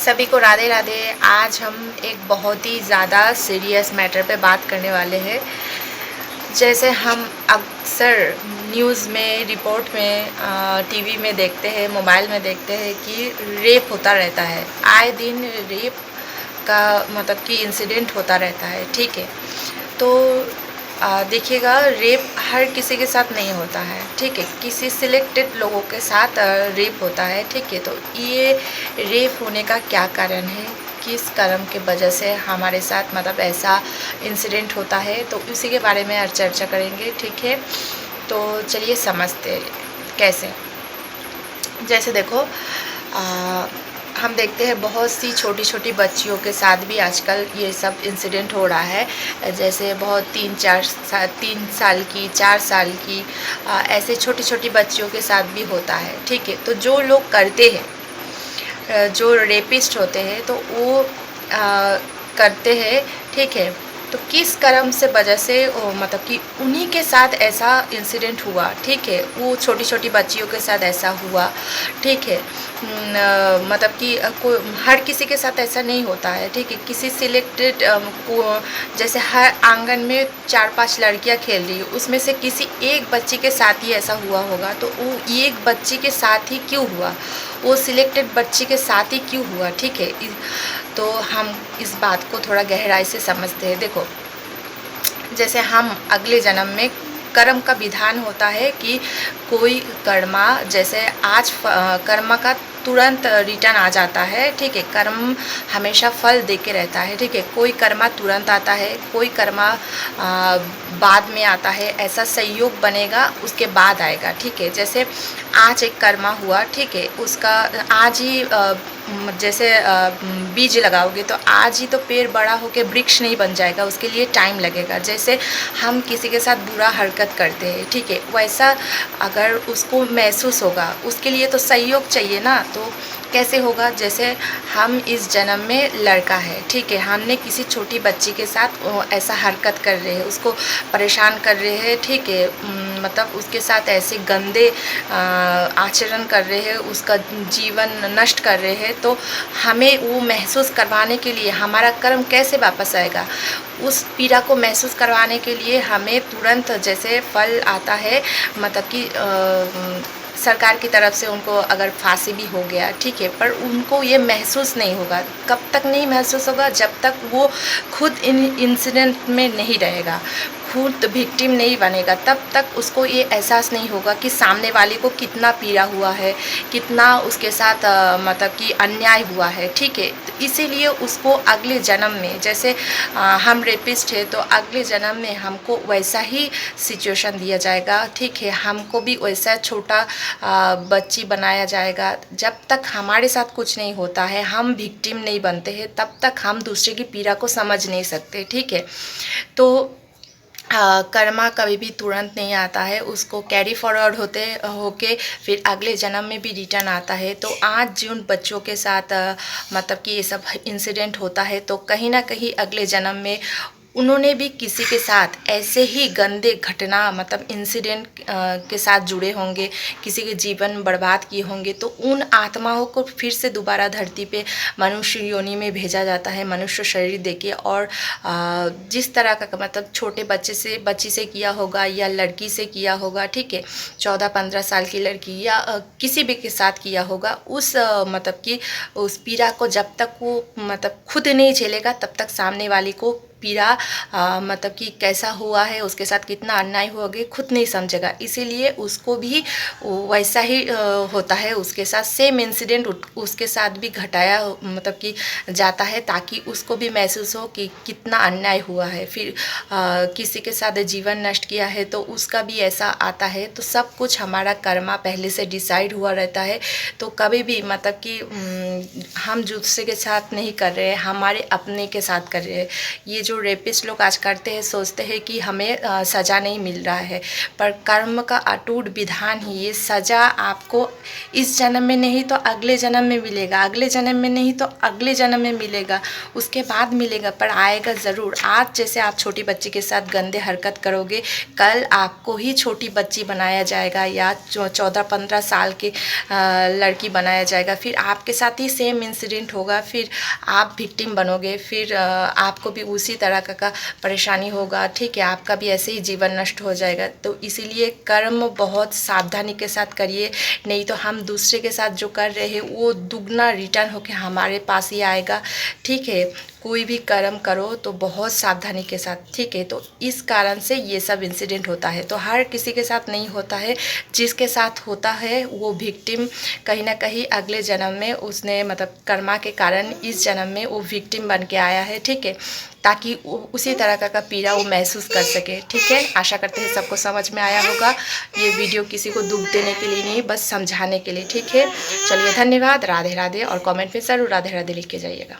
सभी को राधे राधे। आज हम एक बहुत ही ज़्यादा सीरियस मैटर पे बात करने वाले हैं। जैसे हम अक्सर न्यूज़ में, रिपोर्ट में, टीवी में देखते हैं, मोबाइल में देखते हैं कि रेप होता रहता है। आए दिन रेप का मतलब कि इंसिडेंट होता रहता है, ठीक है। तो देखिएगा, रेप हर किसी के साथ नहीं होता है, ठीक है। किसी सिलेक्टेड लोगों के साथ रेप होता है, ठीक है। तो ये रेप होने का क्या कारण है, किस कारण के वजह से हमारे साथ मतलब ऐसा इंसिडेंट होता है, तो उसी के बारे में आज चर्चा करेंगे, ठीक है। तो चलिए समझते हैं कैसे। जैसे देखो, हम देखते हैं बहुत सी छोटी छोटी बच्चियों के साथ भी आजकल ये सब इंसिडेंट हो रहा है। जैसे बहुत 3 साल की, 4 साल की, ऐसे छोटी छोटी बच्चियों के साथ भी होता है, ठीक है। तो जो लोग करते हैं, जो रेपिस्ट होते हैं, तो वो करते हैं, ठीक है। तो किस कर्म से वजह से मतलब कि उन्हीं के साथ ऐसा इंसिडेंट हुआ, ठीक है। वो छोटी छोटी बच्चियों के साथ ऐसा हुआ, ठीक है। मतलब कि हर किसी के साथ ऐसा नहीं होता है, ठीक है। किसी सिलेक्टेड को, जैसे हर आंगन में 4-5 लड़कियां खेल रही है, उसमें से किसी एक बच्ची के साथ ही ऐसा हुआ होगा। तो वो एक बच्ची के साथ ही क्यों हुआ, वो सिलेक्टेड बच्ची के साथ ही क्यों हुआ, ठीक है। तो हम इस बात को थोड़ा गहराई से समझते हैं। देखो, जैसे हम अगले जन्म में कर्म का विधान होता है कि कोई कर्मा, जैसे आज कर्म का तुरंत रिटर्न आ जाता है, ठीक है। कर्म हमेशा फल दे के रहता है, ठीक है। कोई कर्मा तुरंत आता है, कोई कर्मा बाद में आता है। ऐसा संयोग बनेगा, उसके बाद आएगा, ठीक है। जैसे आज एक कर्मा हुआ, ठीक है। उसका आज ही जैसे बीज लगाओगे तो आज ही तो पेड़ बड़ा होकर वृक्ष नहीं बन जाएगा, उसके लिए टाइम लगेगा। जैसे हम किसी के साथ बुरा हरकत करते हैं, ठीक है, वैसा अगर उसको महसूस होगा, उसके लिए तो सहयोग चाहिए ना। तो कैसे होगा, जैसे हम इस जन्म में लड़का है, ठीक है, हमने किसी छोटी बच्ची के साथ ऐसा हरकत कर रहे हैं, उसको परेशान कर रहे हैं, ठीक है। मतलब उसके साथ ऐसे गंदे आचरण कर रहे हैं, उसका जीवन नष्ट कर रहे हैं। तो हमें वो महसूस करवाने के लिए हमारा कर्म कैसे वापस आएगा, उस पीड़ा को महसूस करवाने के लिए हमें तुरंत जैसे फल आता है, मतलब कि सरकार की तरफ से उनको अगर फांसी भी हो गया, ठीक है, पर उनको ये महसूस नहीं होगा। कब तक नहीं महसूस होगा, जब तक वो खुद इन इंसिडेंट में नहीं रहेगा, खुद विक्टिम नहीं बनेगा, तब तक उसको ये एहसास नहीं होगा कि सामने वाले को कितना पीड़ा हुआ है, कितना उसके साथ मतलब कि अन्याय हुआ है, ठीक है। तो इसीलिए उसको अगले जन्म में, जैसे हम रेपिस्ट है, तो अगले जन्म में हमको वैसा ही सिचुएशन दिया जाएगा, ठीक है। हमको भी वैसा छोटा बच्ची बनाया जाएगा। जब तक हमारे साथ कुछ नहीं होता है, हम विक्टिम नहीं बनते हैं, तब तक हम दूसरे की पीड़ा को समझ नहीं सकते, ठीक है। तो कर्मा कभी भी तुरंत नहीं आता है, उसको कैरी फॉरवर्ड होके फिर अगले जन्म में भी रिटर्न आता है। तो आज जिन बच्चों के साथ मतलब कि ये सब इंसिडेंट होता है, तो कहीं ना कहीं अगले जन्म में उन्होंने भी किसी के साथ ऐसे ही गंदे घटना, मतलब इंसिडेंट के साथ जुड़े होंगे, किसी के जीवन बर्बाद किए होंगे। तो उन आत्माओं को फिर से दोबारा धरती पे मनुष्य योनि में भेजा जाता है, मनुष्य शरीर देके। और जिस तरह का मतलब छोटे बच्ची से किया होगा या लड़की से किया होगा, ठीक है, 14-15 साल की लड़की या किसी भी के साथ किया होगा, उस मतलब कि उस पीड़ा को जब तक वो मतलब खुद नहीं झेलेगा, तब तक सामने वाले को पीड़ा मतलब कि कैसा हुआ है, उसके साथ कितना अन्याय हुआ है, खुद नहीं समझेगा। इसीलिए उसको भी वैसा ही होता है, उसके साथ सेम इंसिडेंट उसके साथ भी घटाया मतलब कि जाता है, ताकि उसको भी महसूस हो कि कितना अन्याय हुआ है। फिर किसी के साथ जीवन नष्ट किया है, तो उसका भी ऐसा आता है। तो सब कुछ हमारा कर्मा पहले से डिसाइड हुआ रहता है। तो कभी भी मतलब कि हम दूसरे के साथ नहीं कर रहे हैं, हमारे अपने के साथ कर रहे हैं। ये जो रेपिस्ट लोग आज करते हैं सोचते हैं कि हमें सज़ा नहीं मिल रहा है, पर कर्म का अटूट विधान ही ये सज़ा आपको इस जन्म में नहीं तो अगले जन्म में मिलेगा, अगले जन्म में नहीं तो अगले जन्म में मिलेगा, उसके बाद मिलेगा, पर आएगा ज़रूर। आज जैसे आप छोटी बच्ची के साथ गंदे हरकत करोगे, कल आपको ही छोटी बच्ची बनाया जाएगा या 14-15 साल की लड़की बनाया जाएगा, फिर आपके साथ ही सेम इंसिडेंट होगा, फिर आप विक्टिम बनोगे, फिर आपको भी उसी तरह का परेशानी होगा, ठीक है, आपका भी ऐसे ही जीवन नष्ट हो जाएगा। तो इसीलिए कर्म बहुत सावधानी के साथ करिए, नहीं तो हम दूसरे के साथ जो कर रहे हैं वो दुगना रिटर्न होकर हमारे पास ही आएगा, ठीक है। कोई भी कर्म करो तो बहुत सावधानी के साथ, ठीक है। तो इस कारण से ये सब इंसिडेंट होता है, तो हर किसी के साथ नहीं होता है, जिसके साथ होता है वो विक्टिम कहीं ना कहीं अगले जन्म में उसने मतलब कर्मा के कारण इस जन्म में वो विक्टिम बन के आया है, ठीक है, ताकि उसी तरह का पीड़ा वो महसूस कर सके, ठीक है। आशा करते हैं सबको समझ में आया होगा। ये वीडियो किसी को दुख देने के लिए नहीं, बस समझाने के लिए, ठीक है। चलिए धन्यवाद, राधे राधे, और कमेंट में ज़रूर राधे राधे लिख के जाइएगा।